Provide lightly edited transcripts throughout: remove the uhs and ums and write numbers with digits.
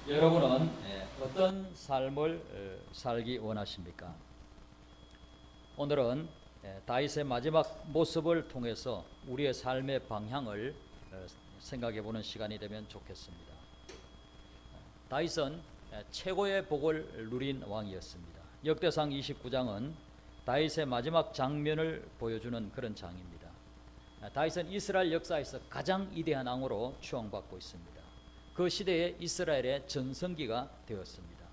여러분은 어떤 삶을 살기 원하십니까? 오늘은 다윗의 마지막 모습을 통해서 우리의 삶의 방향을 생각해 보는 시간이 되면 좋겠습니다. 다윗은 최고의 복을 누린 왕이었습니다. 역대상 29장은 다윗의 마지막 장면을 보여주는 그런 장입니다. 다윗은 이스라엘 역사에서 가장 위대한 왕으로 추앙받고 있습니다. 그 시대에 이스라엘의 전성기가 되었습니다.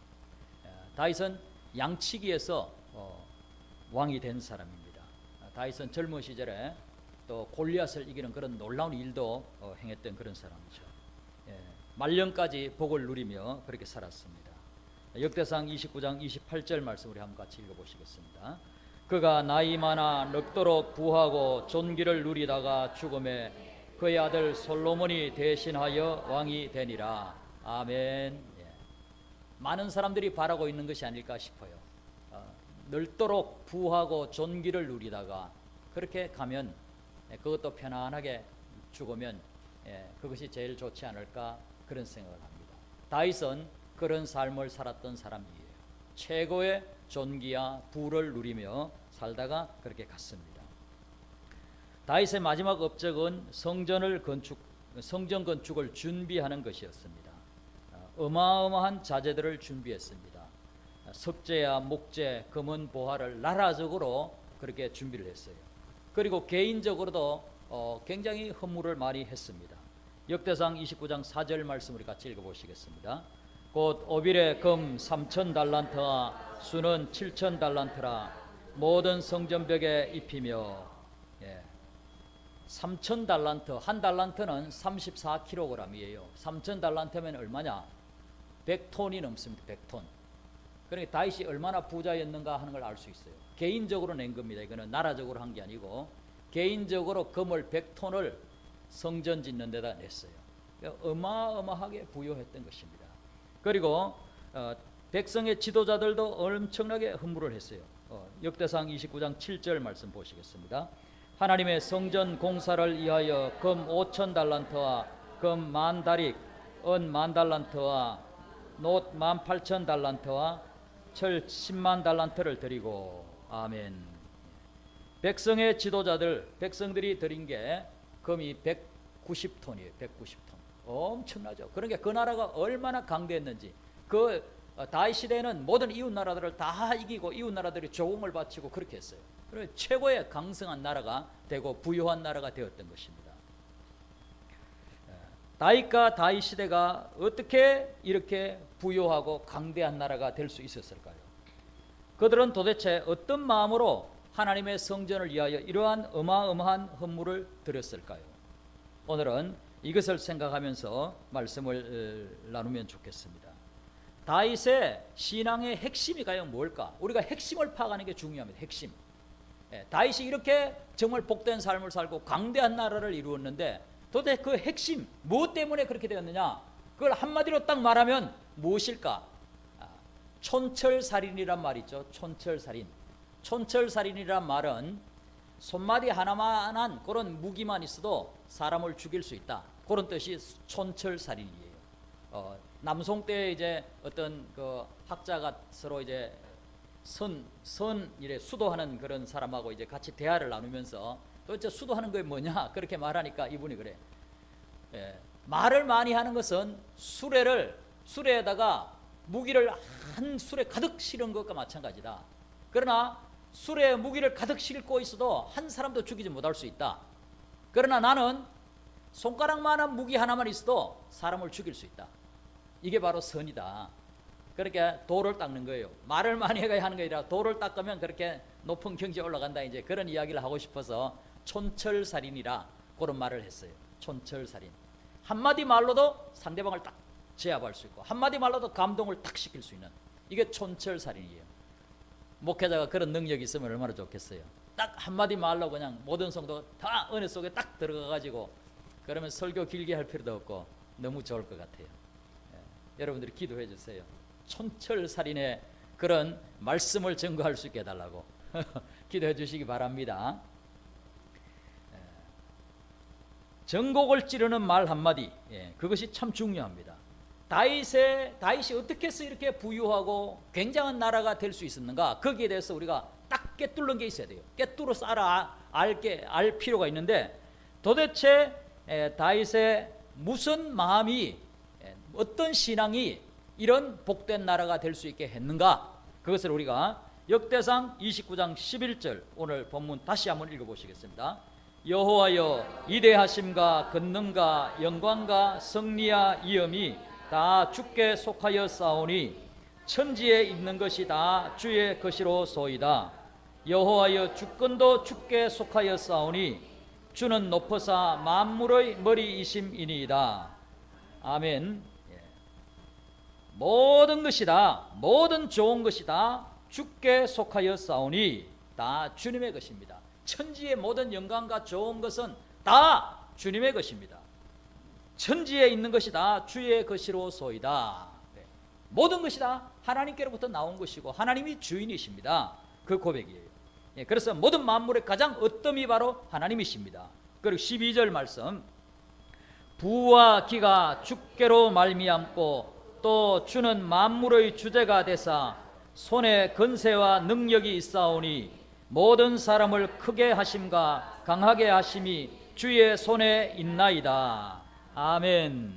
다윗은 양치기에서 왕이 된 사람입니다. 다윗은 젊은 시절에 또 골리앗을 이기는 그런 놀라운 일도 행했던 그런 사람이죠. 말년까지 복을 누리며 그렇게 살았습니다. 역대상 29장 28절 말씀 우리 한번 같이 읽어보시겠습니다. 그가 나이 많아 늙도록 부하고 존귀를 누리다가 죽음에 그의 아들 솔로몬이 대신하여 왕이 되니라. 아멘. 많은 사람들이 바라고 있는 것이 아닐까 싶어요. 늙도록 부하고 존귀를 누리다가 그렇게 가면 그것도 편안하게 죽으면 그것이 제일 좋지 않을까 그런 생각을 합니다. 다윗은 그런 삶을 살았던 사람이에요. 최고의 존귀와 부를 누리며 살다가 그렇게 갔습니다. 다윗의 마지막 업적은 성전 건축을 준비하는 것이었습니다. 어마어마한 자재들을 준비했습니다. 석재와 목재, 금은 보화를 나라적으로 그렇게 준비를 했어요. 그리고 개인적으로도 굉장히 헌물을 많이 했습니다. 역대상 29장 4절 말씀 우리 같이 읽어보시겠습니다. 곧 오빌의 금 3,000달란트와 수는 7,000달란트라 모든 성전벽에 입히며 3,000달란트, 한 달란트는 34kg이에요. 3,000달란트면 얼마냐? 100톤이 넘습니다. 100톤. 그러니까 다윗이 얼마나 부자였는가 하는 걸 알 수 있어요. 개인적으로 낸 겁니다. 이거는 나라적으로 한 게 아니고 개인적으로 금을 100톤을 성전 짓는 데다 냈어요. 어마어마하게 부유했던 것입니다. 그리고 백성의 지도자들도 엄청나게 헌물을 했어요. 역대상 29장 7절 말씀 보시겠습니다. 하나님의 성전 공사를 위하여 금 5,000달란트와 금 10,000다릭, 은 10,000달란트와 놋 18,000달란트와 철 100,000달란트를 드리고 아멘. 백성의 지도자들, 백성들이 드린 게 금이 190톤이에요. 190톤. 엄청나죠. 그러니까 그 나라가 얼마나 강대했는지. 다윗 시대에는 모든 이웃 나라들을 다 이기고 이웃 나라들이 조공을 바치고 그렇게 했어요. 그래서 최고의 강성한 나라가 되고 부유한 나라가 되었던 것입니다. 다윗과 다윗 시대가 어떻게 이렇게 부유하고 강대한 나라가 될 수 있었을까요? 그들은 도대체 어떤 마음으로 하나님의 성전을 위하여 이러한 어마어마한 헌물을 드렸을까요? 오늘은 이것을 생각하면서 말씀을 나누면 좋겠습니다. 다윗의 신앙의 핵심이 과연 뭘까? 우리가 핵심을 파악하는 게 중요합니다. 핵심. 다윗이 이렇게 정말 복된 삶을 살고 강대한 나라를 이루었는데 도대체 그 핵심, 무엇 때문에 그렇게 되었느냐? 그걸 한마디로 딱 말하면 무엇일까? 촌철살인이란 말이 있죠. 촌철살인. 촌철살인이란 말은 손마디 하나만한 그런 무기만 있어도 사람을 죽일 수 있다. 그런 뜻이 촌철살인이에요. 남송 때 이제 어떤 그 학자가 서로 이제 이래 수도하는 그런 사람하고 이제 같이 대화를 나누면서 도대체 수도하는 게 뭐냐 그렇게 말하니까 이분이 그래. 말을 많이 하는 것은 수레에다가 무기를 한 수레 가득 실은 것과 마찬가지다. 그러나 수레에 무기를 가득 싣고 있어도 한 사람도 죽이지 못할 수 있다. 그러나 나는 손가락만한 무기 하나만 있어도 사람을 죽일 수 있다. 이게 바로 선이다. 그렇게 돌을 닦는 거예요. 말을 많이 해야 하는 게 아니라 돌을 닦으면 그렇게 높은 경지에 올라간다. 이제 그런 이야기를 하고 싶어서 촌철살인이라 그런 말을 했어요. 촌철살인. 한마디 말로도 상대방을 딱 제압할 수 있고 한마디 말로도 감동을 딱 시킬 수 있는 이게 촌철살인이에요. 목회자가 그런 능력이 있으면 얼마나 좋겠어요. 딱 한마디 말로 그냥 모든 성도가 다 은혜 속에 딱 들어가가지고 그러면 설교 길게 할 필요도 없고 너무 좋을 것 같아요. 여러분들이 기도해 주세요. 촌철살인의 그런 말씀을 증거할 수 있게 해달라고 기도해 주시기 바랍니다. 전곡을 찌르는 말 한마디, 그것이 참 중요합니다. 다윗이 어떻게 해서 이렇게 부유하고 굉장한 나라가 될 수 있었는가? 거기에 대해서 우리가 딱 꿰뚫는 게 있어야 돼요. 꿰뚫어서 알 필요가 있는데, 도대체 다윗의 무슨 마음이, 어떤 신앙이 이런 복된 나라가 될 수 있게 했는가? 그것을 우리가 역대상 29장 11절 오늘 본문 다시 한번 읽어보시겠습니다. 여호와여, 위대하심과 권능과 영광과 승리와 위엄이 다 주께 속하여 싸우니 천지에 있는 것이 다 주의 것이로소이다. 여호와여, 주권도 주께 속하여 싸우니 주는 높으사 만물의 머리이심이니이다. 아멘. 모든 것이 다, 모든 좋은 것이 다 주께 속하여 싸우니 다 주님의 것입니다. 천지의 모든 영광과 좋은 것은 다 주님의 것입니다. 천지에 있는 것이 다 주의 것이로소이다. 모든 것이 다 하나님께로부터 나온 것이고 하나님이 주인이십니다. 그 고백이에요. 그래서 모든 만물의 가장 어뜸이 바로 하나님이십니다. 그리고 12절 말씀, 부와 기가 주께로 말미암고 또 주는 만물의 주제가 되사 손에 권세와 능력이 있사오니 모든 사람을 크게 하심과 강하게 하심이 주의 손에 있나이다. 아멘.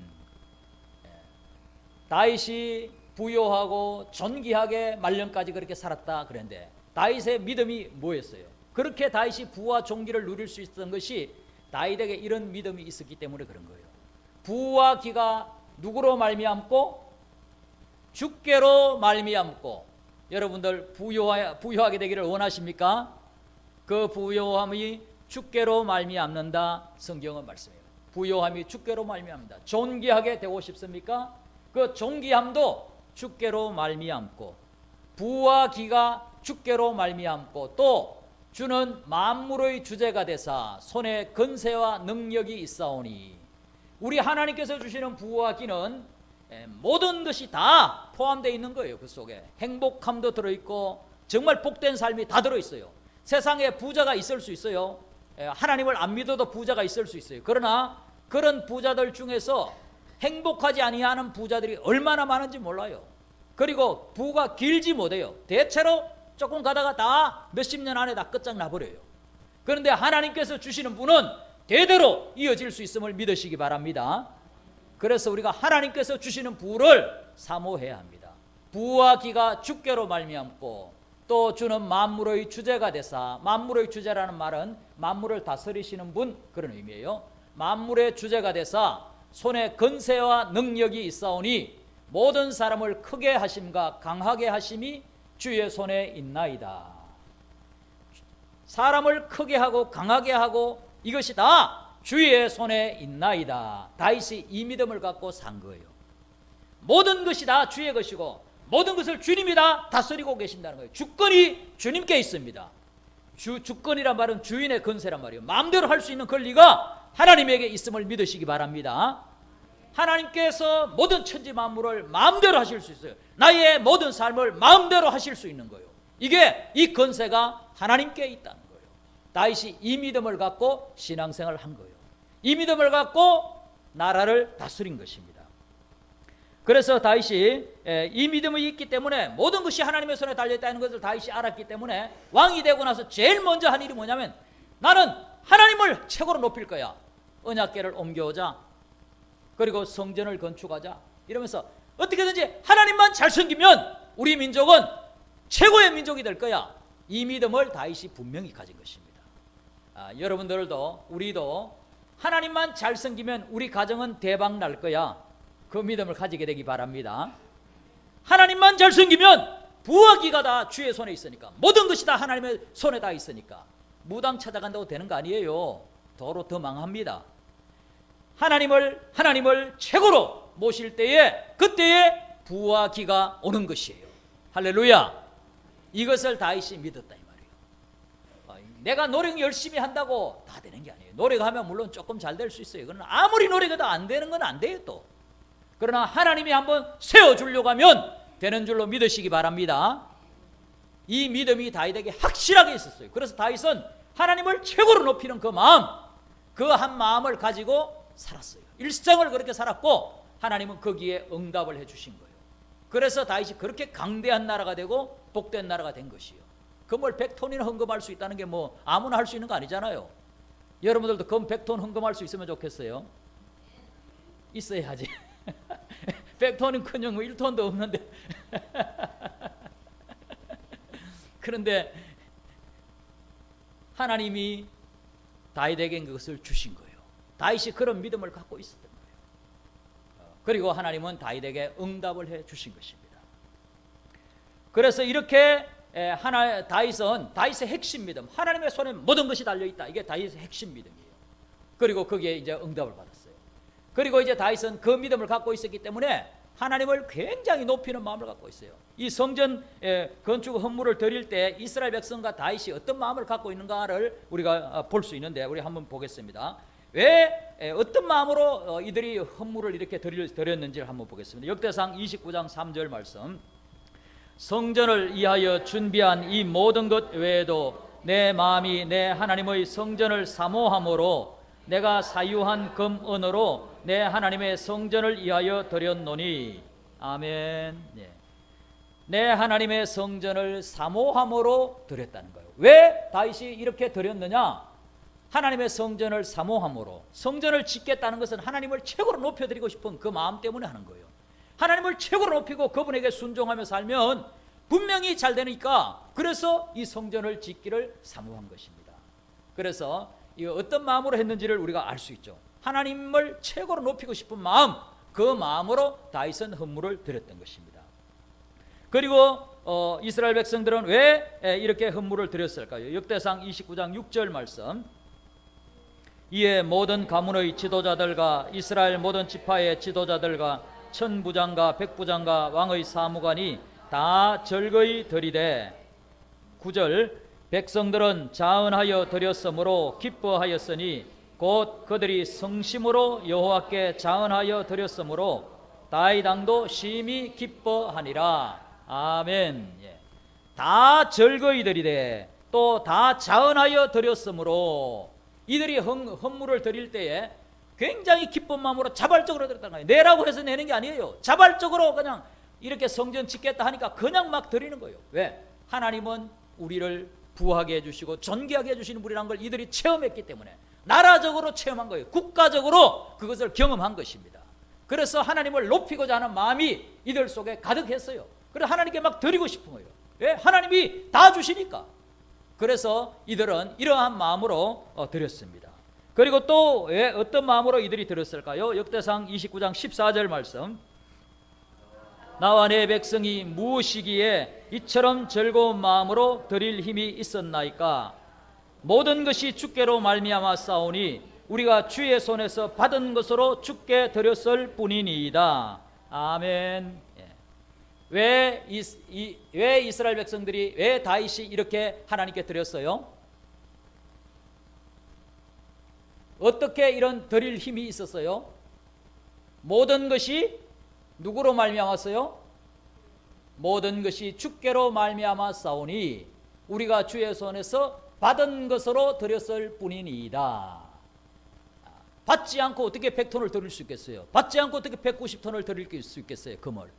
다윗이 부요하고 존귀하게 말년까지 그렇게 살았다 그랬는데, 다윗의 믿음이 뭐였어요? 그렇게 다윗이 부와 존귀를 누릴 수 있었던 것이 다윗에게 이런 믿음이 있었기 때문에 그런 거예요. 부와 기가 누구로 말미암고? 주께로 말미암고. 여러분들 부유하게 되기를 원하십니까? 그 부유함이 주께로 말미암는다, 성경은 말씀해요. 부유함이 주께로 말미암는다. 존귀하게 되고 싶습니까? 그 존귀함도 주께로 말미암고, 부와 기가 주께로 말미암고, 또 주는 만물의 주제가 되사 손에 권세와 능력이 있사오니. 우리 하나님께서 주시는 부와 기는 모든 것이 다 포함되어 있는 거예요. 그 속에 행복함도 들어있고 정말 복된 삶이 다 들어있어요. 세상에 부자가 있을 수 있어요. 하나님을 안 믿어도 부자가 있을 수 있어요. 그러나 그런 부자들 중에서 행복하지 아니하는 부자들이 얼마나 많은지 몰라요. 그리고 부가 길지 못해요. 대체로 조금 가다가 다 몇십 년 안에 다 끝장나버려요. 그런데 하나님께서 주시는 부는 대대로 이어질 수 있음을 믿으시기 바랍니다. 그래서 우리가 하나님께서 주시는 부를 사모해야 합니다. 부와 기가 주께로 말미암고 또 주는 만물의 주제가 되사, 만물의 주제라는 말은 만물을 다스리시는 분, 그런 의미예요. 만물의 주제가 되사 손에 권세와 능력이 있사오니 모든 사람을 크게 하심과 강하게 하심이 주의 손에 있나이다. 사람을 크게 하고 강하게 하고 이것이 다 주의 손에 있나이다. 다윗이 이 믿음을 갖고 산 거예요. 모든 것이 다 주의 것이고 모든 것을 주님이 다 다스리고 계신다는 거예요. 주권이 주님께 있습니다. 주권이란 말은 주인의 권세란 말이에요. 마음대로 할 수 있는 권리가 하나님에게 있음을 믿으시기 바랍니다. 하나님께서 모든 천지 만물을 마음대로 하실 수 있어요. 나의 모든 삶을 마음대로 하실 수 있는 거예요. 이게 이 권세가 하나님께 있다는 거예요. 다윗이 이 믿음을 갖고 신앙생활을 한 거예요. 이 믿음을 갖고 나라를 다스린 것입니다. 그래서 다윗이 이 믿음이 있기 때문에 모든 것이 하나님의 손에 달려있다는 것을 다윗이 알았기 때문에 왕이 되고 나서 제일 먼저 한 일이 뭐냐면, 나는 하나님을 최고로 높일 거야. 언약궤를 옮겨오자, 그리고 성전을 건축하자, 이러면서 어떻게든지 하나님만 잘 섬기면 우리 민족은 최고의 민족이 될 거야. 이 믿음을 다윗이 분명히 가진 것입니다. 여러분들도 우리도 하나님만 잘 섬기면 우리 가정은 대박 날 거야. 그 믿음을 가지게 되기 바랍니다. 하나님만 잘 섬기면 부와 기가 다 주의 손에 있으니까, 모든 것이 다 하나님의 손에 다 있으니까 무당 찾아간다고 되는 거 아니에요. 더러 더 망합니다. 하나님을 최고로 모실 때에, 그때에 부와 기가 오는 것이에요. 할렐루야. 이것을 다윗이 믿었다 이 말이에요. 내가 노력 열심히 한다고 다 되는 게 아니에요. 노력하면 물론 조금 잘 될 수 있어요. 그러나 아무리 노력해도 안 되는 건 안 돼요 또. 그러나 하나님이 한번 세워주려고 하면 되는 줄로 믿으시기 바랍니다. 이 믿음이 다윗에게 확실하게 있었어요. 그래서 다윗은 하나님을 최고로 높이는 그 마음, 그 한 마음을 가지고 살았어요. 일생을 그렇게 살았고, 하나님은 거기에 응답을 해주신 거예요. 그래서 다윗이 그렇게 강대한 나라가 되고 복된 나라가 된 것이요. 금을 100톤이나 헌금할 수 있다는 게 뭐 아무나 할 수 있는 거 아니잖아요. 여러분들도 금 100톤 헌금할 수 있으면 좋겠어요. 있어야지. 100톤은 그냥 1톤도 없는데. 그런데 하나님이 다윗에게 그것을 주신 거예요. 다윗이 그런 믿음을 갖고 있었던 거예요. 그리고 하나님은 다윗에게 응답을 해 주신 것입니다. 그래서 이렇게 다윗은 다윗의 핵심 믿음, 하나님의 손에 모든 것이 달려있다, 이게 다윗의 핵심 믿음이에요. 그리고 거기에 이제 응답을 받았어요. 그리고 이제 다윗은 그 믿음을 갖고 있었기 때문에 하나님을 굉장히 높이는 마음을 갖고 있어요. 이 성전 건축 헌물을 드릴 때 이스라엘 백성과 다윗이 어떤 마음을 갖고 있는가를 우리가 볼 수 있는데, 우리 한번 보겠습니다. 왜 어떤 마음으로 이들이 헌물을 이렇게 드렸는지를 한번 보겠습니다. 역대상 29장 3절 말씀. 성전을 위하여 준비한 이 모든 것 외에도 내 마음이 내 하나님의 성전을 사모함으로 내가 사유한 금은으로 내 하나님의 성전을 위하여 드렸노니. 아멘. 네. 내 하나님의 성전을 사모함으로 드렸다는 거예요. 왜 다윗이 이렇게 드렸느냐? 하나님의 성전을 사모함으로. 성전을 짓겠다는 것은 하나님을 최고로 높여드리고 싶은 그 마음 때문에 하는 거예요. 하나님을 최고로 높이고 그분에게 순종하며 살면 분명히 잘 되니까, 그래서 이 성전을 짓기를 사모한 것입니다. 그래서 이 어떤 마음으로 했는지를 우리가 알 수 있죠. 하나님을 최고로 높이고 싶은 마음, 그 마음으로 다윗은 헌물을 드렸던 것입니다. 그리고 이스라엘 백성들은 왜 이렇게 헌물을 드렸을까요? 역대상 29장 6절 말씀. 이에 모든 가문의 지도자들과 이스라엘 모든 지파의 지도자들과 천부장과 백부장과 왕의 사무관이 다 절거히 드리되. 9절. 백성들은 자은하여 드렸으므로 기뻐하였으니 곧 그들이 성심으로 여호와께 자은하여 드렸으므로 다윗 왕도 심히 기뻐하니라. 아멘. 다 절거히 드리되 또 다 자은하여 드렸으므로, 이들이 헌물을 드릴 때에 굉장히 기쁜 마음으로 자발적으로 드렸다는 거예요. 내라고 해서 내는 게 아니에요. 자발적으로 그냥 이렇게 성전 짓겠다 하니까 그냥 막 드리는 거예요. 왜? 하나님은 우리를 부하게 해주시고 존귀하게 해주시는 분이라는 걸 이들이 체험했기 때문에, 나라적으로 체험한 거예요. 국가적으로 그것을 경험한 것입니다. 그래서 하나님을 높이고자 하는 마음이 이들 속에 가득했어요. 그래서 하나님께 막 드리고 싶은 거예요. 왜? 하나님이 다 주시니까. 그래서 이들은 이러한 마음으로 드렸습니다. 그리고 또 왜 어떤 마음으로 이들이 드렸을까요? 역대상 29장 14절 말씀. 나와 내 백성이 무엇이기에 이처럼 즐거운 마음으로 드릴 힘이 있었나이까? 모든 것이 주께로 말미암아 싸우니 우리가 주의 손에서 받은 것으로 주께 드렸을 뿐이니이다. 아멘. 왜 이스라엘 백성들이, 왜 다윗이 이렇게 하나님께 드렸어요? 어떻게 이런 드릴 힘이 있었어요? 모든 것이 누구로 말미암았어요? 모든 것이 주께로 말미암아 싸우니 우리가 주의 손에서 받은 것으로 드렸을 뿐이니이다. 받지 않고 어떻게 100톤을 드릴 수 있겠어요? 받지 않고 어떻게 190톤을 드릴 수 있겠어요? 금을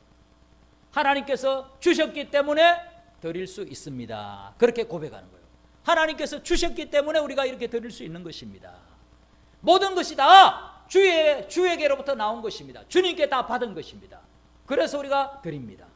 하나님께서 주셨기 때문에 드릴 수 있습니다. 그렇게 고백하는 거예요. 하나님께서 주셨기 때문에 우리가 이렇게 드릴 수 있는 것입니다. 모든 것이 다 주에게로부터 나온 것입니다. 주님께 다 받은 것입니다. 그래서 우리가 드립니다.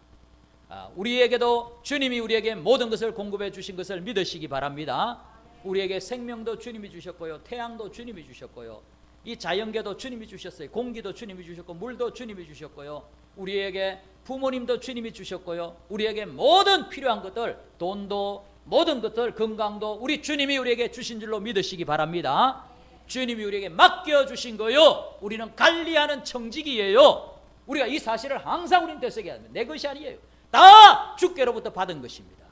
우리에게도 주님이 우리에게 모든 것을 공급해 주신 것을 믿으시기 바랍니다. 우리에게 생명도 주님이 주셨고요, 태양도 주님이 주셨고요, 이 자연계도 주님이 주셨어요. 공기도 주님이 주셨고, 물도 주님이 주셨고요, 우리에게 부모님도 주님이 주셨고요, 우리에게 모든 필요한 것들, 돈도, 모든 것들, 건강도 우리 주님이 우리에게 주신 줄로 믿으시기 바랍니다. 주님이 우리에게 맡겨주신 거요, 우리는 관리하는 청직이에요. 우리가 이 사실을 항상 우리는 되새겨야 합니다. 내 것이 아니에요. 다 주께로부터 받은 것입니다.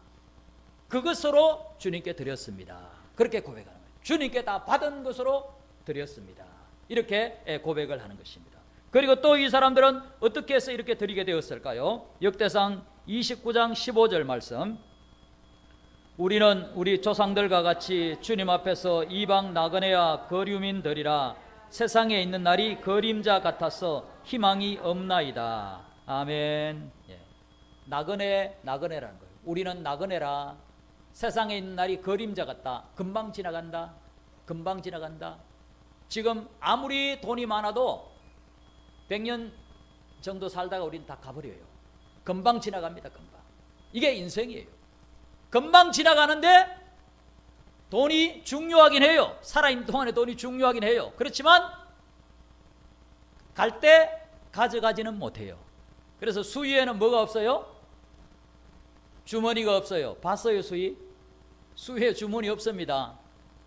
그것으로 주님께 드렸습니다. 그렇게 고백하는 거예요. 주님께 다 받은 것으로 드렸습니다. 이렇게 고백을 하는 것입니다. 그리고 또 이 사람들은 어떻게 해서 이렇게 드리게 되었을까요? 역대상 29장 15절 말씀. 우리는 우리 조상들과 같이 주님 앞에서 이방 나그네와 거류민들이라 세상에 있는 날이 그림자 같아서 희망이 없나이다. 아멘. 예. 나그네라는 거예요. 우리는 나그네라. 세상에 있는 날이 그림자 같다. 금방 지나간다. 금방 지나간다. 지금 아무리 돈이 많아도 100년 정도 살다가 우리는 다 가버려요. 금방 지나갑니다. 금방. 이게 인생이에요. 금방 지나가는데 돈이 중요하긴 해요. 살아있는 동안에 돈이 중요하긴 해요. 그렇지만 갈 때 가져가지는 못해요. 그래서 수위에는 뭐가 없어요? 주머니가 없어요. 봤어요, 수위? 수위에 주머니 없습니다.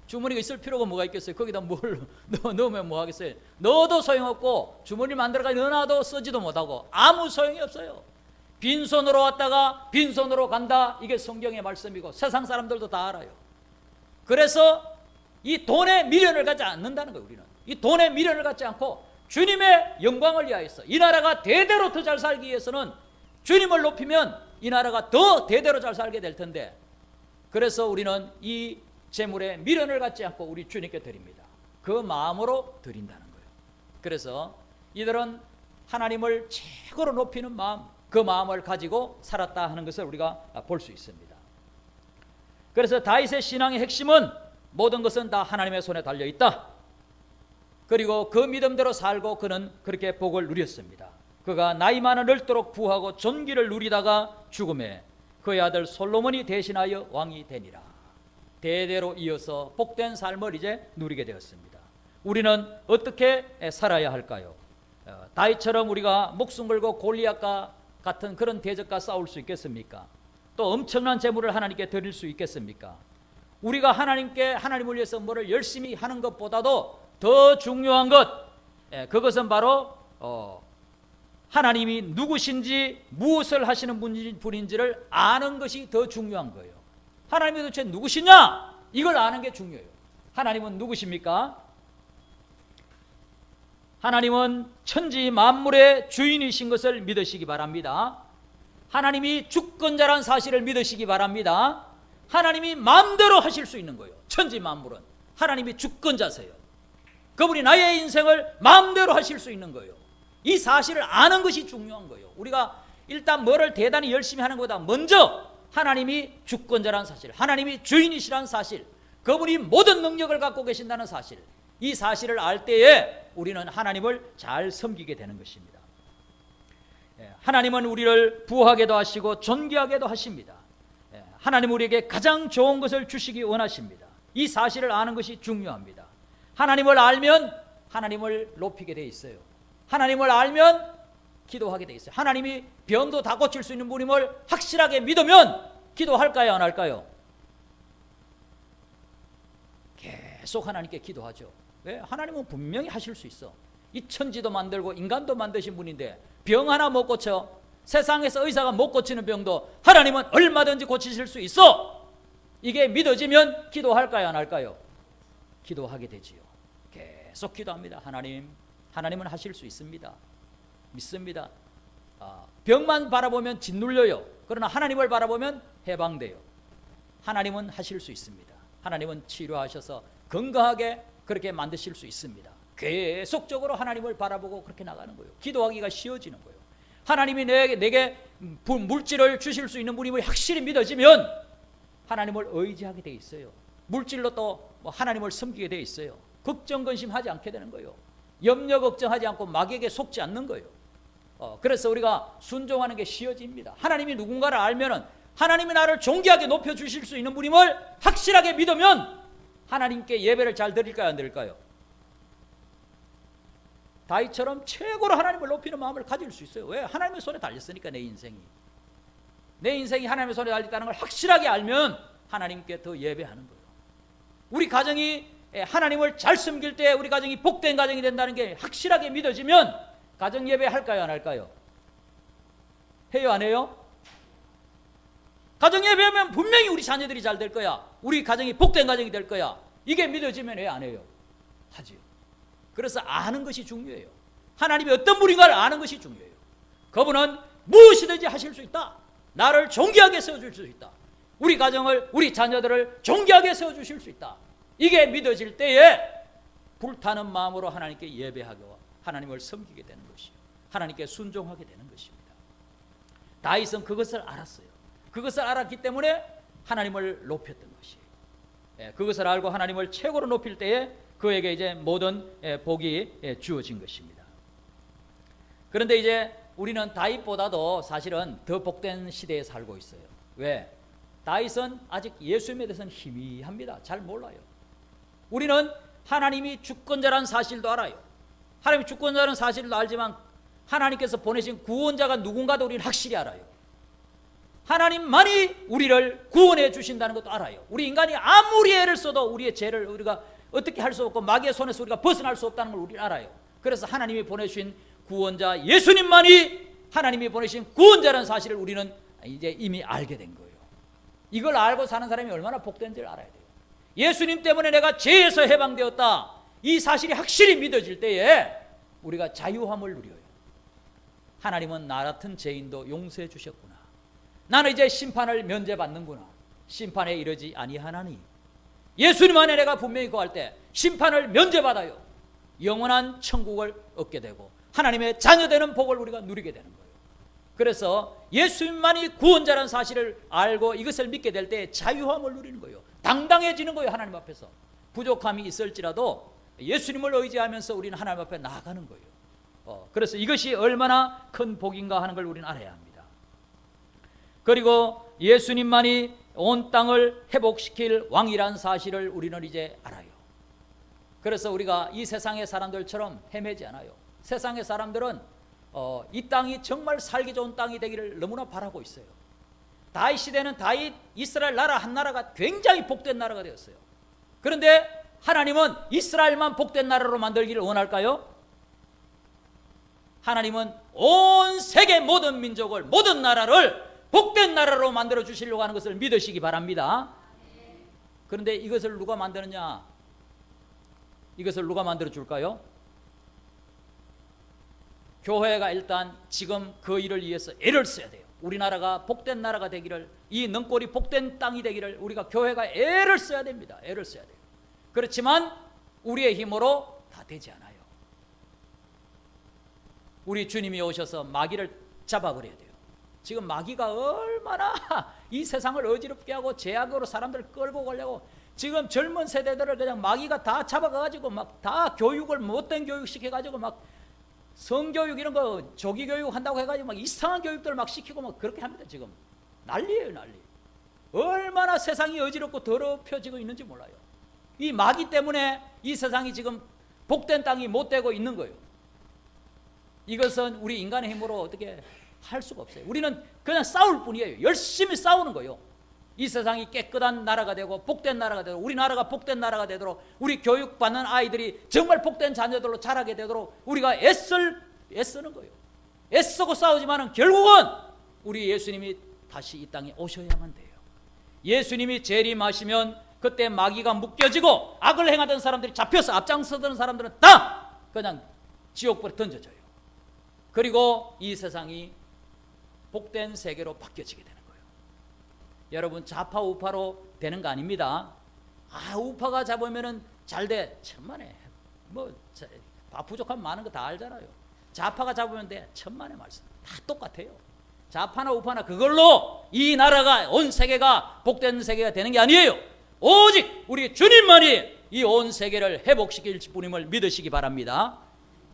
주머니가 있을 필요가 뭐가 있겠어요? 거기다 뭘 넣으면 뭐 하겠어요? 넣어도 소용없고 주머니 만들어가지고 넣어놔도 쓰지도 못하고 아무 소용이 없어요. 빈손으로 왔다가 빈손으로 간다. 이게 성경의 말씀이고 세상 사람들도 다 알아요. 그래서 이 돈에 미련을 갖지 않는다는 거예요. 우리는 이 돈에 미련을 갖지 않고 주님의 영광을 위하여서 이 나라가 대대로 더 잘 살기 위해서는 주님을 높이면 이 나라가 더 대대로 잘 살게 될 텐데, 그래서 우리는 이 재물에 미련을 갖지 않고 우리 주님께 드립니다. 그 마음으로 드린다는 거예요. 그래서 이들은 하나님을 최고로 높이는 마음, 그 마음을 가지고 살았다 하는 것을 우리가 볼 수 있습니다. 그래서 다윗의 신앙의 핵심은 모든 것은 다 하나님의 손에 달려있다. 그리고 그 믿음대로 살고 그는 그렇게 복을 누렸습니다. 그가 나이 많아 늙도록 부하고 존귀를 누리다가 죽음에 그의 아들 솔로몬이 대신하여 왕이 되니라. 대대로 이어서 복된 삶을 이제 누리게 되었습니다. 우리는 어떻게 살아야 할까요? 다윗처럼 우리가 목숨 걸고 골리앗과 같은 그런 대적과 싸울 수 있겠습니까? 또 엄청난 재물을 하나님께 드릴 수 있겠습니까? 우리가 하나님을 위해서 뭐를 열심히 하는 것보다도 더 중요한 것, 그것은 바로 하나님이 누구신지 무엇을 하시는 분인지를 아는 것이 더 중요한 거예요. 하나님이 도대체 누구시냐? 이걸 아는 게 중요해요. 하나님은 누구십니까? 하나님은 천지 만물의 주인이신 것을 믿으시기 바랍니다. 하나님이 주권자란 사실을 믿으시기 바랍니다. 하나님이 마음대로 하실 수 있는 거예요. 천지 만물은 하나님이 주권자세요. 그분이 나의 인생을 마음대로 하실 수 있는 거예요. 이 사실을 아는 것이 중요한 거예요. 우리가 일단 뭐를 대단히 열심히 하는 것보다 먼저 하나님이 주권자라는 사실, 하나님이 주인이시라는 사실, 그분이 모든 능력을 갖고 계신다는 사실, 이 사실을 알 때에 우리는 하나님을 잘 섬기게 되는 것입니다. 하나님은 우리를 부하게도 하시고 존귀하게도 하십니다. 하나님 우리에게 가장 좋은 것을 주시기 원하십니다. 이 사실을 아는 것이 중요합니다. 하나님을 알면 하나님을 높이게 돼 있어요. 하나님을 알면 기도하게 돼 있어요. 하나님이 병도 다 고칠 수 있는 분임을 확실하게 믿으면 기도할까요, 안 할까요? 계속 하나님께 기도하죠. 왜? 하나님은 분명히 하실 수 있어. 이 천지도 만들고 인간도 만드신 분인데 병 하나 못 고쳐, 세상에서 의사가 못 고치는 병도 하나님은 얼마든지 고치실 수 있어. 이게 믿어지면 기도할까요, 안 할까요? 기도하게 되지요. 계속 기도합니다. 하나님은 하실 수 있습니다. 믿습니다. 병만 바라보면 짓눌려요. 그러나 하나님을 바라보면 해방돼요. 하나님은 하실 수 있습니다. 하나님은 치료하셔서 건강하게 그렇게 만드실 수 있습니다. 계속적으로 하나님을 바라보고 그렇게 나가는 거예요. 기도하기가 쉬워지는 거예요. 하나님이 내게 물질을 주실 수 있는 분임을 확실히 믿어지면 하나님을 의지하게 돼 있어요. 물질로 또 하나님을 섬기게 돼 있어요. 걱정 근심하지 않게 되는 거예요. 염려 걱정하지 않고 마귀에게 속지 않는 거예요. 그래서 우리가 순종하는 게 쉬워집니다. 하나님이 누군가를 알면은 하나님이 나를 존귀하게 높여주실 수 있는 분임을 확실하게 믿으면 하나님께 예배를 잘 드릴까요, 안 드릴까요? 다윗처럼 최고로 하나님을 높이는 마음을 가질 수 있어요. 왜? 하나님의 손에 달렸으니까. 내 인생이 하나님의 손에 달렸다는 걸 확실하게 알면 하나님께 더 예배하는 거예요. 우리 가정이 하나님을 잘 섬길 때 우리 가정이 복된 가정이 된다는 게 확실하게 믿어지면 가정 예배 할까요, 안 할까요? 해요, 안 해요? 가정 예배하면 분명히 우리 자녀들이 잘 될 거야. 우리 가정이 복된 가정이 될 거야. 이게 믿어지면 왜 안 해요? 하지요. 그래서 아는 것이 중요해요. 하나님이 어떤 분인가를 아는 것이 중요해요. 그분은 무엇이든지 하실 수 있다. 나를 존귀하게 세워줄 수 있다. 우리 가정을, 우리 자녀들을 존귀하게 세워주실 수 있다. 이게 믿어질 때에 불타는 마음으로 하나님께 예배하고 하나님을 섬기게 되는 것이요, 하나님께 순종하게 되는 것입니다. 다윗은 그것을 알았어요. 그것을 알았기 때문에 하나님을 높였던 것이에요. 그것을 알고 하나님을 최고로 높일 때에 그에게 이제 모든 복이 주어진 것입니다. 그런데 이제 우리는 다윗보다도 사실은 더 복된 시대에 살고 있어요. 왜? 다윗은 아직 예수님에 대해서는 희미합니다. 잘 몰라요. 우리는 하나님이 주권자라는 사실도 알아요. 하나님이 주권자라는 사실도 알지만 하나님께서 보내신 구원자가 누군가도 우리는 확실히 알아요. 하나님만이 우리를 구원해 주신다는 것도 알아요. 우리 인간이 아무리 애를 써도 우리의 죄를 우리가 어떻게 할 수 없고 마귀의 손에서 우리가 벗어날 수 없다는 걸 우리는 알아요. 그래서 하나님이 보내주신 구원자 예수님만이 하나님이 보내신 구원자라는 사실을 우리는 이제 이미 알게 된 거예요. 이걸 알고 사는 사람이 얼마나 복된지를 알아야 돼요. 예수님 때문에 내가 죄에서 해방되었다, 이 사실이 확실히 믿어질 때에 우리가 자유함을 누려요. 하나님은 나 같은 죄인도 용서해 주셨구나, 나는 이제 심판을 면제받는구나, 심판에 이르지 아니하나니. 예수님 안에 내가 분명히 거할 때 심판을 면제받아요. 영원한 천국을 얻게 되고 하나님의 자녀되는 복을 우리가 누리게 되는 거예요. 그래서 예수님만이 구원자라는 사실을 알고 이것을 믿게 될 때 자유함을 누리는 거예요. 당당해지는 거예요. 하나님 앞에서 부족함이 있을지라도 예수님을 의지하면서 우리는 하나님 앞에 나아가는 거예요. 그래서 이것이 얼마나 큰 복인가 하는 걸 우리는 알아야 합니다. 그리고 예수님만이 온 땅을 회복시킬 왕이라는 사실을 우리는 이제 알아요. 그래서 우리가 이 세상의 사람들처럼 헤매지 않아요. 세상의 사람들은 이 땅이 정말 살기 좋은 땅이 되기를 너무나 바라고 있어요. 다윗 시대는 다윗 이스라엘 나라 한 나라가 굉장히 복된 나라가 되었어요. 그런데 하나님은 이스라엘만 복된 나라로 만들기를 원할까요? 하나님은 온 세계 모든 민족을, 모든 나라를 복된 나라로 만들어 주시려고 하는 것을 믿으시기 바랍니다. 그런데 이것을 누가 만드느냐? 이것을 누가 만들어 줄까요? 교회가 일단 지금 그 일을 위해서 애를 써야 돼요. 우리나라가 복된 나라가 되기를, 이 능골이 복된 땅이 되기를 우리가 교회가 애를 써야 됩니다. 애를 써야 돼요. 그렇지만 우리의 힘으로 다 되지 않아요. 우리 주님이 오셔서 마귀를 잡아버려야 돼요. 지금 마귀가 얼마나 이 세상을 어지럽게 하고 죄악으로 사람들을 끌고 가려고 지금 젊은 세대들을 그냥 마귀가 다 잡아가지고 막 다 교육을 못된 교육 시켜가지고 막 성교육 이런 거 조기교육 한다고 해가지고 막 이상한 교육들을 막 시키고 막 그렇게 합니다. 지금 난리예요, 난리. 얼마나 세상이 어지럽고 더럽혀지고 있는지 몰라요. 이 마귀 때문에 이 세상이 지금 복된 땅이 못 되고 있는 거예요. 이것은 우리 인간의 힘으로 어떻게 할 수가 없어요. 우리는 그냥 싸울 뿐이에요. 열심히 싸우는 거예요. 이 세상이 깨끗한 나라가 되고 복된 나라가 되도록, 우리나라가 복된 나라가 되도록, 우리 교육받는 아이들이 정말 복된 자녀들로 자라게 되도록 우리가 애쓰는 거예요. 애쓰고 싸우지만은 결국은 우리 예수님이 다시 이 땅에 오셔야만 돼요. 예수님이 재림하시면 그때 마귀가 묶여지고 악을 행하던 사람들이 잡혀서 앞장서던 사람들은 다 그냥 지옥불에 던져져요. 그리고 이 세상이 복된 세계로 바뀌어지게 되는 거예요. 여러분, 좌파 우파로 되는 거 아닙니다. 우파가 잡으면은 잘 돼. 천만에 부족함 많은 거 다 알잖아요. 좌파가 잡으면 돼. 천만의 말씀. 다 똑같아요. 좌파나 우파나 그걸로 이 나라가, 온 세계가 복된 세계가 되는 게 아니에요. 오직 우리 주님만이 이 온 세계를 회복시킬 분임을 믿으시기 바랍니다.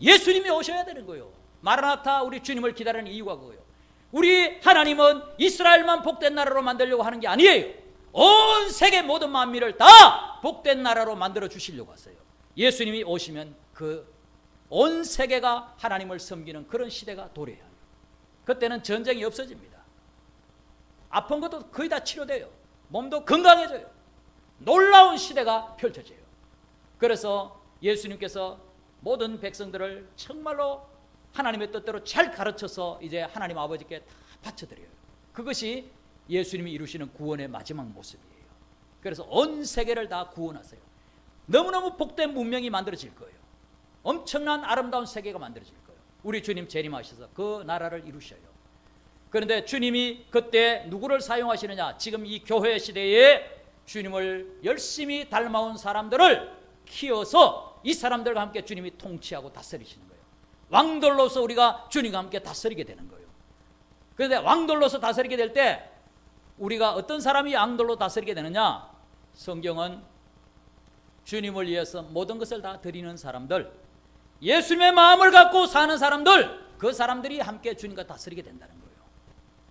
예수님이 오셔야 되는 거예요. 마라나타, 우리 주님을 기다리는 이유가 그거예요. 우리 하나님은 이스라엘만 복된 나라로 만들려고 하는 게 아니에요. 온 세계 모든 만민을 다 복된 나라로 만들어 주시려고 하세요. 예수님이 오시면 그 온 세계가 하나님을 섬기는 그런 시대가 도래해요. 그때는 전쟁이 없어집니다. 아픈 것도 거의 다 치료돼요. 몸도 건강해져요. 놀라운 시대가 펼쳐져요. 그래서 예수님께서 모든 백성들을 정말로 하나님의 뜻대로 잘 가르쳐서 이제 하나님 아버지께 다 바쳐드려요. 그것이 예수님이 이루시는 구원의 마지막 모습이에요. 그래서 온 세계를 다 구원하세요. 너무너무 복된 문명이 만들어질 거예요. 엄청난 아름다운 세계가 만들어질 거예요. 우리 주님 재림하셔서 그 나라를 이루셔요. 그런데 주님이 그때 누구를 사용하시느냐? 지금 이 교회 시대에 주님을 열심히 닮아온 사람들을 키워서 이 사람들과 함께 주님이 통치하고 다스리시는 거예요. 왕들로서 우리가 주님과 함께 다스리게 되는 거예요. 그런데 왕들로서 다스리게 될 때 우리가 어떤 사람이 왕들로 다스리게 되느냐? 성경은 주님을 위해서 모든 것을 다 드리는 사람들, 예수님의 마음을 갖고 사는 사람들, 그 사람들이 함께 주님과 다스리게 된다는 거예요.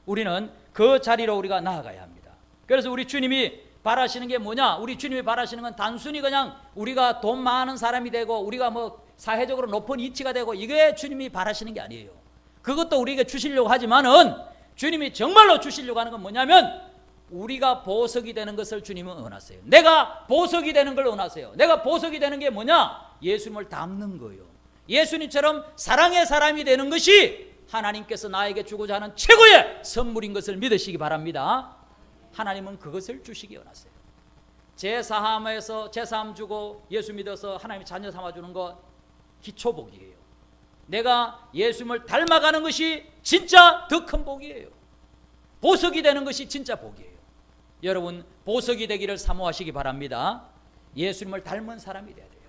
우리는 그 자리로 우리가 나아가야 합니다. 그래서 우리 주님이 바라시는 게 뭐냐? 우리 주님이 바라시는 건 단순히 그냥 우리가 돈 많은 사람이 되고 우리가 뭐 사회적으로 높은 위치가 되고 이게 주님이 바라시는 게 아니에요. 그것도 우리에게 주시려고 하지만은 주님이 정말로 주시려고 하는 건 뭐냐면 우리가 보석이 되는 것을 주님은 원하세요. 내가 보석이 되는 걸 원하세요. 내가 보석이 되는 게 뭐냐? 예수님을 닮는 거예요. 예수님처럼 사랑의 사람이 되는 것이 하나님께서 나에게 주고자 하는 최고의 선물인 것을 믿으시기 바랍니다. 하나님은 그것을 주시기 원하세요. 제사함에서 제사함 주고 예수 믿어서 하나님의 자녀 삼아주는 것 기초복이에요. 내가 예수님을 닮아가는 것이 진짜 더 큰 복이에요. 보석이 되는 것이 진짜 복이에요. 여러분 보석이 되기를 사모하시기 바랍니다. 예수님을 닮은 사람이 돼야 돼요.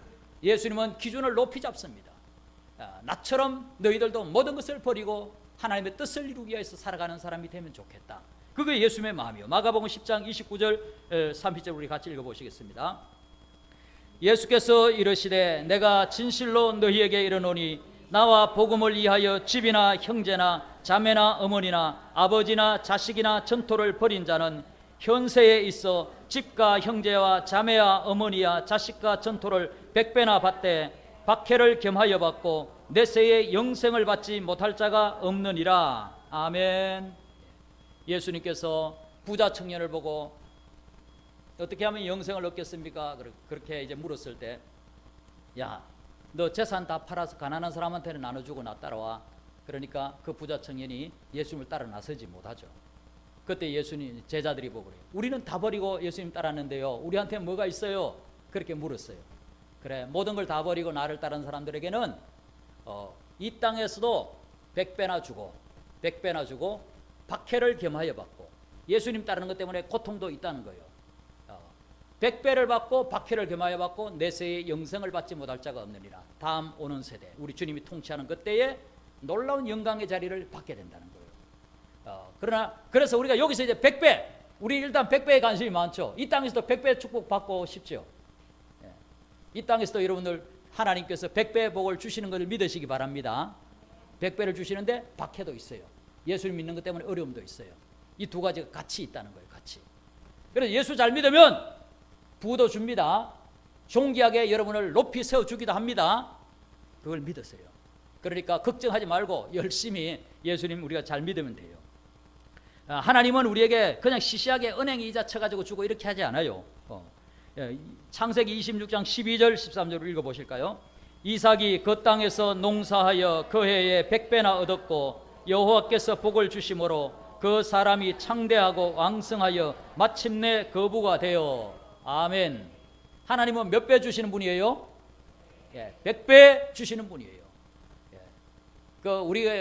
예수님은 기준을 높이 잡습니다. 나처럼 너희들도 모든 것을 버리고 하나님의 뜻을 이루기 위해서 살아가는 사람이 되면 좋겠다. 그게 예수님의 마음이요. 마가복음 10장 29절 30절 우리 같이 읽어보시겠습니다. 예수께서 이르시되 내가 진실로 너희에게 이르노니 나와 복음을 위하여 집이나 형제나 자매나 어머니나 아버지나 자식이나 전토를 벌인 자는 현세에 있어 집과 형제와 자매와 어머니와 자식과 전토를 100배나 받되 박해를 겸하여 받고 내세에 영생을 받지 못할 자가 없느니라. 아멘. 예수님께서 부자 청년을 보고 어떻게 하면 영생을 얻겠습니까? 그렇게 이제 물었을 때, 야, 너 재산 다 팔아서 가난한 사람한테는 나눠주고 나 따라와. 그러니까 그 부자 청년이 예수님을 따라 나서지 못하죠. 그때 예수님 제자들이 보고 그래요. 우리는 다 버리고 예수님 따랐는데요. 우리한테 뭐가 있어요? 그렇게 물었어요. 그래, 모든 걸 다 버리고 나를 따르는 사람들에게는 이 땅에서도 100배나 주고 박해를 겸하여 받고 예수님 따르는 것 때문에 고통도 있다는 거예요. 100배를 받고 박해를 겸하여 받고 내세에 영생을 받지 못할 자가 없느니라. 다음 오는 세대 우리 주님이 통치하는 그때에 놀라운 영광의 자리를 받게 된다는 거예요. 그래서 우리가 여기서 이제 100배, 우리 일단 100배에 관심이 많죠. 이 땅에서도 100배 축복 받고 싶죠. 이 땅에서도 여러분들 하나님께서 100배의 복을 주시는 것을 믿으시기 바랍니다. 100배를 주시는데 박해도 있어요. 예수를 믿는 것 때문에 어려움도 있어요. 이 두 가지가 같이 있다는 거예요. 같이. 그래서 예수 잘 믿으면 부도 줍니다. 존귀하게 여러분을 높이 세워주기도 합니다. 그걸 믿으세요. 그러니까 걱정하지 말고 열심히 예수님 우리가 잘 믿으면 돼요. 하나님은 우리에게 그냥 시시하게 은행 이자 쳐가지고 주고 이렇게 하지 않아요. 창세기 26장 12절 13절을 읽어보실까요? 이삭이 그 땅에서 농사하여 그 해에 100배나 얻었고 여호와께서 복을 주심으로 그 사람이 창대하고 왕성하여 마침내 거부가 되어. 아멘. 하나님은 몇 배 주시는 분이에요? 100배 주시는 분이에요. 우리가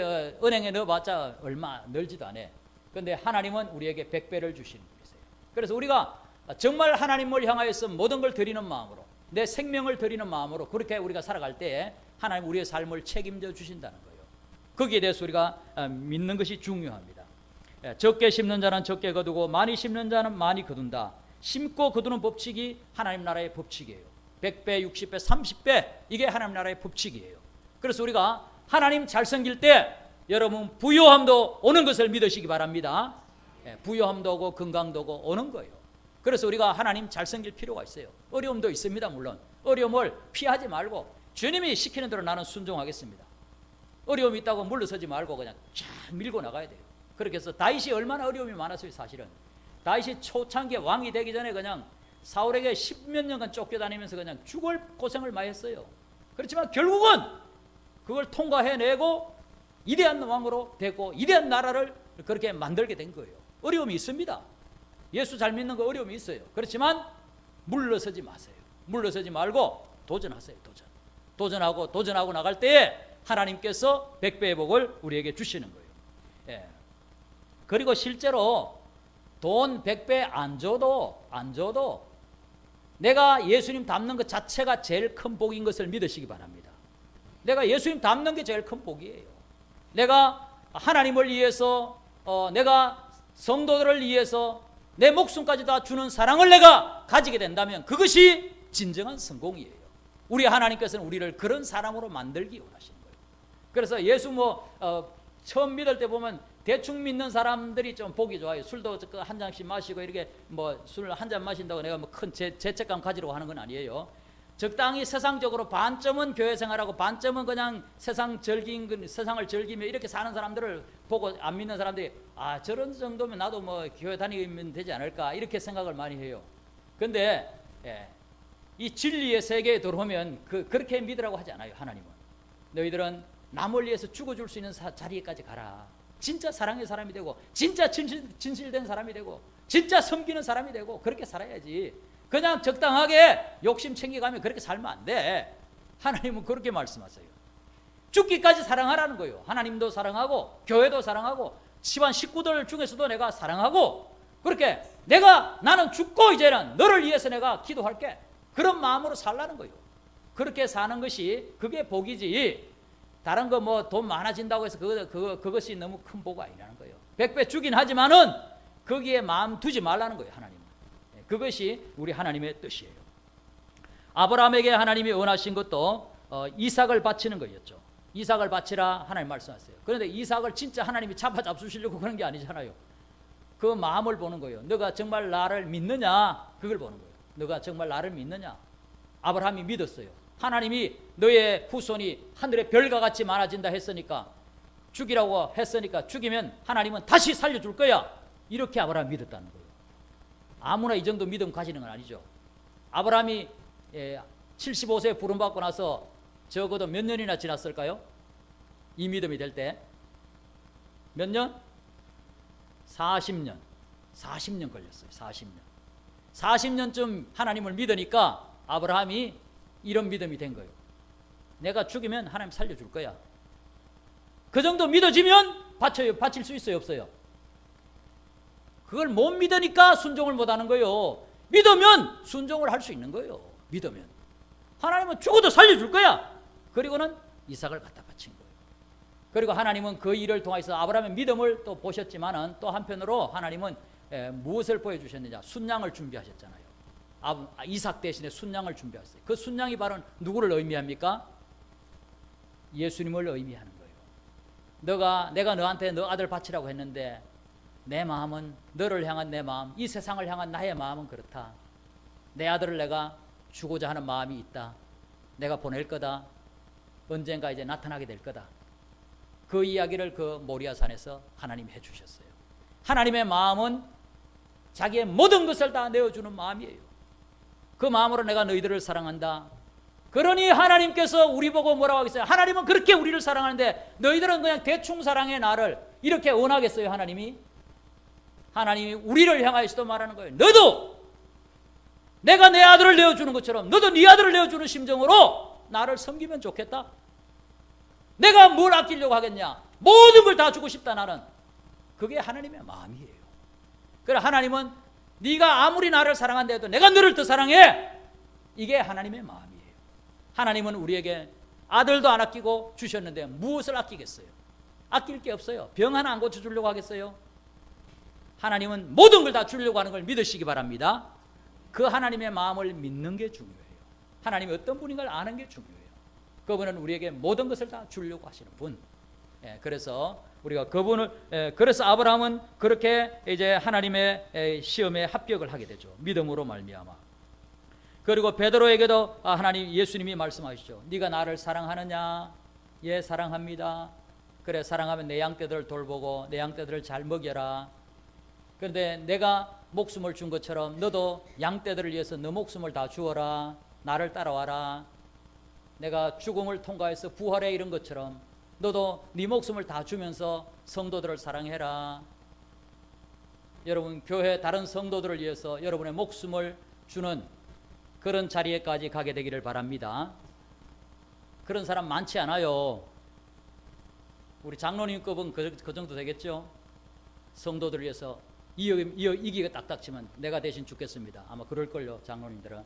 은행에 넣어봤자 얼마 늘지도 않아. 그런데 하나님은 우리에게 100배를 주시는 분이세요. 그래서 우리가 정말 하나님을 향하여서 모든 걸 드리는 마음으로, 내 생명을 드리는 마음으로 그렇게 우리가 살아갈 때 하나님 우리의 삶을 책임져 주신다는 거예요. 거기에 대해서 우리가 믿는 것이 중요합니다. 적게 심는 자는 적게 거두고 많이 심는 자는 많이 거둔다. 심고 거두는 법칙이 하나님 나라의 법칙이에요. 100배, 60배, 30배 이게 하나님 나라의 법칙이에요. 그래서 우리가 하나님 잘 섬길 때 여러분 부요함도 오는 것을 믿으시기 바랍니다. 부요함도 오고 건강도 오고 오는 거예요. 그래서 우리가 하나님 잘 섬길 필요가 있어요. 어려움도 있습니다. 물론 어려움을 피하지 말고 주님이 시키는 대로 나는 순종하겠습니다. 어려움이 있다고 물러서지 말고 그냥 쫙 밀고 나가야 돼요. 그렇게 해서 다윗이 얼마나 어려움이 많았어요. 사실은 다윗이 초창기에 왕이 되기 전에 그냥 사울에게 10몇 년간 쫓겨다니면서 그냥 죽을 고생을 많이 했어요. 그렇지만 결국은 그걸 통과해내고 위대한 왕으로 되고 위대한 나라를 그렇게 만들게 된 거예요. 어려움이 있습니다. 예수 잘 믿는 거 어려움이 있어요. 그렇지만 물러서지 마세요. 물러서지 말고 도전하세요. 도전하고 나갈 때에 하나님께서 100배의 복을 우리에게 주시는 거예요. 그리고 실제로 돈 100배 안 줘도 내가 예수님 닮는 것 자체가 제일 큰 복인 것을 믿으시기 바랍니다. 내가 예수님 닮는 게 제일 큰 복이에요. 내가 하나님을 위해서 내가 성도들을 위해서 내 목숨까지 다 주는 사랑을 내가 가지게 된다면 그것이 진정한 성공이에요. 우리 하나님께서는 우리를 그런 사람으로 만들기 원하시는 거예요. 그래서 예수 처음 믿을 때 보면 대충 믿는 사람들이 좀 보기 좋아요. 술도 한 잔씩 마시고 이렇게 술 한 잔 마신다고 내가 큰 죄책감 가지려고 하는 건 아니에요. 적당히 세상적으로 반점은 교회 생활하고 반점은 그냥 세상을 즐기며 이렇게 사는 사람들을 보고 안 믿는 사람들이 저런 정도면 나도 교회 다니면 되지 않을까 이렇게 생각을 많이 해요. 근데 이 진리의 세계에 들어오면 그렇게 믿으라고 하지 않아요. 하나님은 너희들은 남을 위해서 죽어줄 수 있는 자리에까지 가라. 진짜 사랑의 사람이 되고 진짜 진실된 사람이 되고 진짜 섬기는 사람이 되고 그렇게 살아야지. 그냥 적당하게 욕심 챙겨가면 그렇게 살면 안 돼. 하나님은 그렇게 말씀하세요. 죽기까지 사랑하라는 거예요. 하나님도 사랑하고 교회도 사랑하고 집안 식구들 중에서도 내가 사랑하고 그렇게 나는 죽고 이제는 너를 위해서 내가 기도할게. 그런 마음으로 살라는 거예요. 그렇게 사는 것이 그게 복이지. 다른 거 돈 많아진다고 해서 그것이 너무 큰 복 아니라는 거예요. 100배 주긴 하지만은 거기에 마음 두지 말라는 거예요. 하나님은. 그것이 우리 하나님의 뜻이에요. 아브라함에게 하나님이 원하신 것도 이삭을 바치는 거였죠. 이삭을 바치라 하나님 말씀하세요. 그런데 이삭을 진짜 하나님이 잡수시려고 그런 게 아니잖아요. 그 마음을 보는 거예요. 너가 정말 나를 믿느냐? 그걸 보는 거예요. 너가 정말 나를 믿느냐? 아브라함이 믿었어요. 하나님이 너의 후손이 하늘의 별과 같이 많아진다 했으니까 죽이라고 했으니까 죽이면 하나님은 다시 살려줄 거야. 이렇게 아브라함이 믿었다는 거예요. 아무나 이 정도 믿음 가지는 건 아니죠. 아브라함이 75세에 부름받고 나서 적어도 몇 년이나 지났을까요? 이 믿음이 될 때 몇 년? 40년. 40년 걸렸어요. 40년. 40년쯤 하나님을 믿으니까 아브라함이 이런 믿음이 된 거예요. 내가 죽이면 하나님 살려줄 거야. 그 정도 믿어지면 바칠 수 있어요? 없어요? 그걸 못 믿으니까 순종을 못 하는 거예요. 믿으면 순종을 할 수 있는 거예요. 믿으면 하나님은 죽어도 살려줄 거야. 그리고는 이삭을 갖다 바친 거예요. 그리고 하나님은 그 일을 통해서 아브라함의 믿음을 또 보셨지만은 또 한편으로 하나님은 무엇을 보여주셨느냐? 순양을 준비하셨잖아요. 이삭 대신에 순양을 준비했어요. 그 순양이 바로 누구를 의미합니까? 예수님을 의미하는 거예요. 내가 너한테 너 아들 바치라고 했는데 내 마음은 너를 향한 내 마음, 이 세상을 향한 나의 마음은 그렇다. 내 아들을 내가 주고자 하는 마음이 있다. 내가 보낼 거다. 언젠가 이제 나타나게 될 거다. 그 이야기를 그 모리아산에서 하나님이 해주셨어요. 하나님의 마음은 자기의 모든 것을 다 내어주는 마음이에요. 그 마음으로 내가 너희들을 사랑한다. 그러니 하나님께서 우리 보고 뭐라고 하겠어요? 하나님은 그렇게 우리를 사랑하는데 너희들은 그냥 대충 사랑해 나를 이렇게 원하겠어요? 하나님이 우리를 향하여서도 말하는 거예요. 너도 내가 내 아들을 내어주는 것처럼 너도 네 아들을 내어주는 심정으로 나를 섬기면 좋겠다. 내가 뭘 아끼려고 하겠냐? 모든 걸 다 주고 싶다 나는. 그게 하나님의 마음이에요. 그래 하나님은 네가 아무리 나를 사랑한다 해도 내가 너를 더 사랑해. 이게 하나님의 마음이에요. 하나님은 우리에게 아들도 안 아끼고 주셨는데 무엇을 아끼겠어요? 아낄 게 없어요. 병 하나 안 고쳐주려고 하겠어요? 하나님은 모든 걸 다 주려고 하는 걸 믿으시기 바랍니다. 그 하나님의 마음을 믿는 게 중요해요. 하나님이 어떤 분인가를 아는 게 중요해요. 그분은 우리에게 모든 것을 다 주려고 하시는 분. 그래서 우리가 그래서 아브라함은 그렇게 이제 하나님의 시험에 합격을 하게 되죠. 믿음으로 말미암아. 그리고 베드로에게도 예수님이 말씀하시죠. 네가 나를 사랑하느냐? 예, 사랑합니다. 그래, 사랑하면 내 양떼들을 돌보고 내 양떼들을 잘 먹여라. 그런데 내가 목숨을 준 것처럼 너도 양떼들을 위해서 너 목숨을 다 주어라. 나를 따라와라. 내가 죽음을 통과해서 부활에 이른 것처럼 너도 네 목숨을 다 주면서 성도들을 사랑해라. 여러분 교회 다른 성도들을 위해서 여러분의 목숨을 주는 그런 자리에까지 가게 되기를 바랍니다. 그런 사람 많지 않아요. 우리 장로님급은 그 정도 되겠죠. 성도들을 위해서 이기가 딱딱 치면 내가 대신 죽겠습니다. 아마 그럴걸요. 장로님들은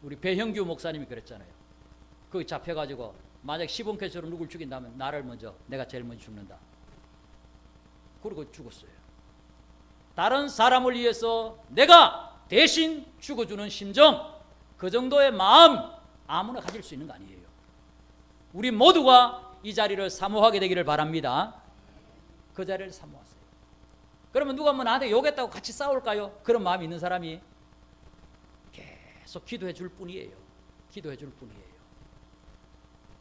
우리 배형규 목사님이 그랬잖아요. 거기 잡혀가지고 만약 시범캐스로 누굴 죽인다면 나를 먼저, 내가 제일 먼저 죽는다. 그리고 죽었어요. 다른 사람을 위해서 내가 대신 죽어주는 심정, 그 정도의 마음 아무나 가질 수 있는 거 아니에요. 우리 모두가 이 자리를 사모하게 되기를 바랍니다. 그 자리를 사모하세요. 그러면 누가 뭐 나한테 욕했다고 같이 싸울까요? 그런 마음이 있는 사람이 계속 기도해 줄 뿐이에요. 기도해 줄 뿐이에요.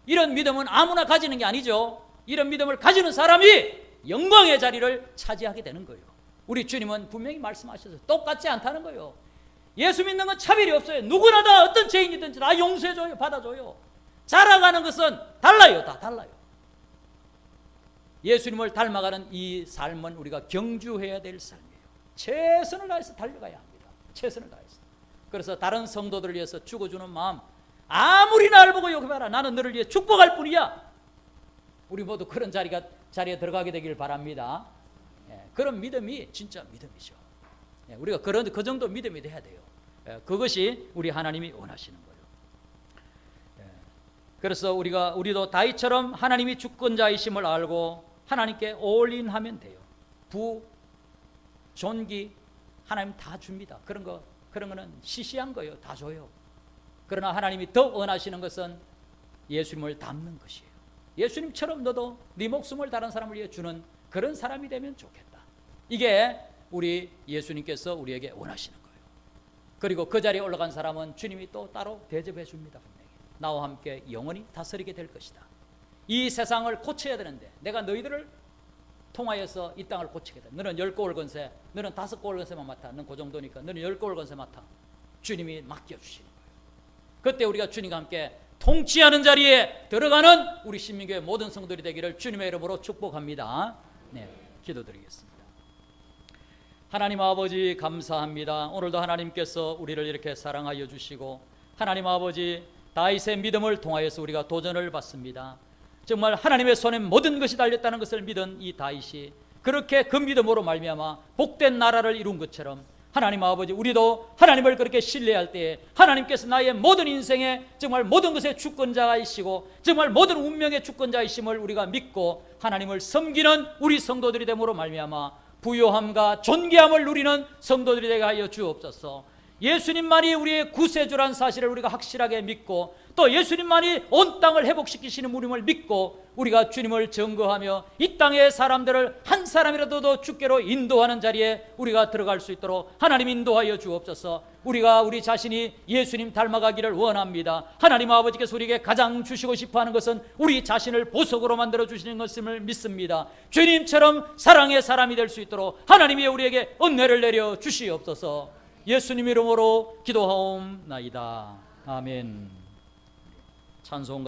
이런 믿음은 아무나 가지는 게 아니죠. 이런 믿음을 가지는 사람이 영광의 자리를 차지하게 되는 거예요. 우리 주님은 분명히 말씀하셔서 똑같지 않다는 거예요. 예수 믿는 건 차별이 없어요. 누구나 다 어떤 죄인이든지 다 용서해줘요. 받아줘요. 자라가는 것은 달라요. 다 달라요. 예수님을 닮아가는 이 삶은 우리가 경주해야 될 삶이에요. 최선을 다해서 달려가야 합니다. 최선을 다해서. 그래서 다른 성도들을 위해서 죽어주는 마음, 아무리 나를 보고 욕해봐라, 나는 너를 위해 축복할 뿐이야. 우리 모두 그런 자리에 들어가게 되길 바랍니다. 그런 믿음이 진짜 믿음이죠. 우리가 그 정도 믿음이 돼야 돼요. 그것이 우리 하나님이 원하시는 거예요. 그래서 우리도 다윗처럼 하나님이 주권자이심을 알고 하나님께 올인하면 돼요. 부, 존귀 하나님 다 줍니다. 그런 거는 시시한 거예요. 다 줘요. 그러나 하나님이 더 원하시는 것은 예수님을 닮는 것이에요. 예수님처럼 너도 네 목숨을 다른 사람을 위해 주는 그런 사람이 되면 좋겠다. 이게 우리 예수님께서 우리에게 원하시는 거예요. 그리고 그 자리에 올라간 사람은 주님이 또 따로 대접해 줍니다. 분명히. 나와 함께 영원히 다스리게 될 것이다. 이 세상을 고쳐야 되는데 내가 너희들을 통하여서 이 땅을 고치게 돼. 너는 10고을 건세, 너는 5고을 건세만 맡아. 넌 그 정도니까 너는 10고을 건세 맡아. 주님이 맡겨주시는 거예요. 그때 우리가 주님과 함께 통치하는 자리에 들어가는 우리 신민교회 모든 성도들이 되기를 주님의 이름으로 축복합니다. 네, 기도드리겠습니다. 하나님 아버지 감사합니다. 오늘도 하나님께서 우리를 이렇게 사랑하여 주시고 하나님 아버지 다윗의 믿음을 통하여서 우리가 도전을 받습니다. 정말 하나님의 손에 모든 것이 달렸다는 것을 믿은 이 다윗이 그렇게 그 믿음으로 말미암아 복된 나라를 이룬 것처럼 하나님 아버지 우리도 하나님을 그렇게 신뢰할 때에 하나님께서 나의 모든 인생의 정말 모든 것의 주권자이시고 정말 모든 운명의 주권자이심을 우리가 믿고 하나님을 섬기는 우리 성도들이 됨으로 말미암아 부요함과 존귀함을 누리는 성도들이 되게 하여 주옵소서. 예수님만이 우리의 구세주란 사실을 우리가 확실하게 믿고 또 예수님만이 온 땅을 회복시키시는 분임을 믿고 우리가 주님을 증거하며 이 땅의 사람들을 한 사람이라도 더 주께로 인도하는 자리에 우리가 들어갈 수 있도록 하나님 인도하여 주옵소서. 우리가 우리 자신이 예수님 닮아가기를 원합니다. 하나님 아버지께서 우리에게 가장 주시고 싶어하는 것은 우리 자신을 보석으로 만들어 주시는 것임을 믿습니다. 주님처럼 사랑의 사람이 될 수 있도록 하나님이 우리에게 은혜를 내려 주시옵소서. 예수님 이름으로 기도하옵나이다. 아멘. 찬송